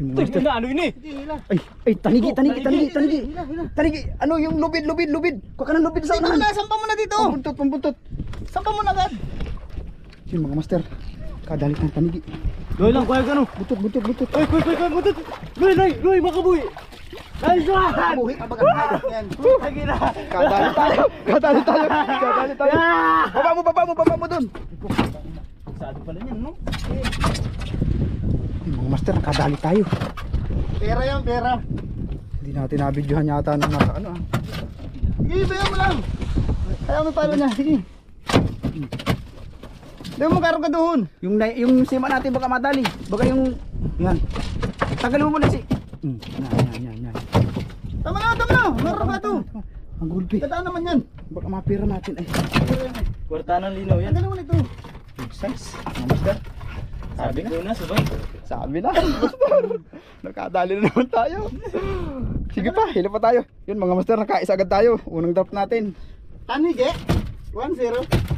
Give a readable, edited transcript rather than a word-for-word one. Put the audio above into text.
Yung mga master. Ano ini? Ay, tanigi. Ano yung lubid. Kuha ka ng lubid sa unahan. Sampa mo na dito. Pambuntot. Sampa mo na agad. Yung mga master. Kadalit ng tanigi. Loy lang, kuya ka no. Butot. Ay, kuya, butot. Loy, makabuhi. Nice one! Buhi ka baga. Yan. Lagi na. Kadali tayo. Baba mo dun. Sado pala niyan, no? Yung mga master, kadali tayo. Pera yan, pera. Hindi natin nabidyohan yata nung nasa ano ah. Sige, bayan mo lang. Kaya mo pala niya, sige. Hindi mo karong ka doon. Yung sima natin baka madali. Baka yung yan. Tagalin mo muna si. Yan. Tama na. Meron ka to. Ang gulpi. Kataan naman yan. Baka mapira natin ay. Kwarta ng linaw yan. Ang naman ito. Big size. Mga master. Sabi ko na, sabay. Sabi na. Master. Nakadali na naman tayo. Sige pa, hila pa tayo. Yun mga master, nakaisa agad tayo. Unang drop natin. Tanig 1-0.